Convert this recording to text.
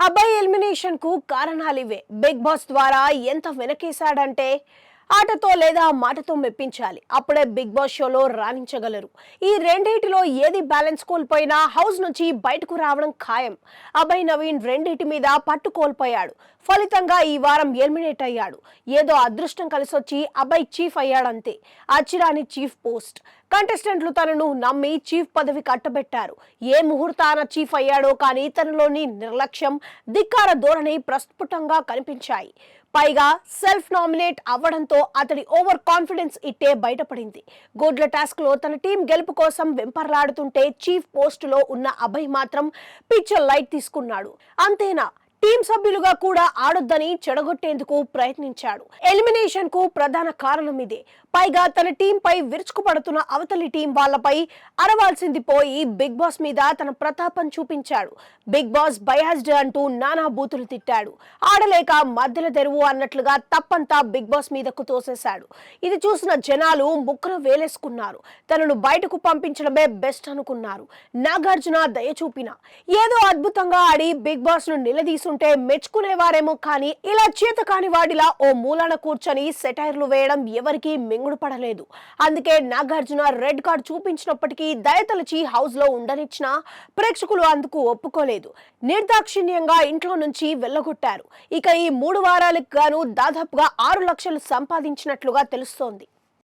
అబ్బాయి ఎలిమినేషన్ కు కారణాలివే. Big boss ద్వారా ఎంత వెనకేశాడంటే ఆటతో లేదా మాటతో మెప్పించాలి. అప్పుడే బిగ్ బాస్ షోలో రాణించగలరు. ఈ రెండిటిలో ఏది బ్యాలెన్స్ కోల్పోయినా హౌస్ నుంచి బయటకు రావడం ఖాయం. అభయ్ నవీన్ రెండిటి మీద పట్టు కోల్పోయాడు. ఫలితంగా ఈ వారం ఎలిమినేట్ అయ్యాడు. ఏదో అదృష్టం కలిసొచ్చి అభయ్ చీఫ్ అయ్యాడంతే. అచ్చిరాని చీఫ్ పోస్ట్. కంటెస్టెంట్లు తనను నమ్మి చీఫ్ పదవి కట్టబెట్టారు. ఏ ముహూర్తాన చీఫ్ అయ్యాడో కానీ తనలోని నిర్లక్ష్యం, ధిక్కార ధోరణి ప్రస్ఫుటంగా కనిపించాయి. పైగా సెల్ఫ్ నామినేట్ అవ్వడంతో అతడి ఓవర్ కాన్ఫిడెన్స్ ఇట్టే బయటపడింది. గోడ్ల టాస్క్ లో తన టీం గెలుపు కోసం వెంపర్లాడుతుంటే చీఫ్ పోస్టులో ఉన్న అభయ్ మాత్రం పిక్చర్ లైట్ తీసుకున్నాడు. అంతేనా, టీం సభ్యులుగా కూడా ఆడొద్దని చెడగొట్టేందుకు ప్రయత్నించాడు. ఎలిమినేషన్ కు ప్రధాన కారణం ఇదే. పైగా తన టీం పై విరుచుకుపడుతున్న అవతలి టీం వాళ్లపై అరవాల్సింది పోయి బిగ్ బాస్ మీద తన ప్రతాపం చూపించాడు. బిగ్ బాస్ బయాస్డ్ అంటూ నానా బూతులు తిట్టాడు. ఆడలేక మధ్యల తెరువు అన్నట్లుగా తప్పంతా బిగ్ బాస్ మీదకు తోసేశాడు. ఇది చూసిన జనాలు ముక్కున వేలేసుకున్నారు. తనను బయటకు పంపించడమే బెస్ట్ అనుకున్నారు. నాగార్జున దయ చూపిన ఏదో అద్భుతంగా ఆడి బిగ్ బాస్ ను నిలదీసు మెచ్చుకునేవారేమో కానీ ఇలా చేత కాని వాడిలా ఓ మూలాన కూర్చొని సెటైర్లు వేయడం ఎవరికీ మింగుడు పడలేదు. అందుకే నాగార్జున రెడ్ కార్డ్ చూపించినప్పటికీ దయతలచి హౌస్ లో ఉండనిచ్చిన ప్రేక్షకులు అందుకు ఒప్పుకోలేదు. నిర్దాక్షిణ్యంగా ఇంట్లో నుంచి వెళ్ళగొట్టారు. ఇక ఈ 3 వారాలకు గాను దాదాపుగా 6 లక్షలు సంపాదించినట్లుగా తెలుస్తోంది.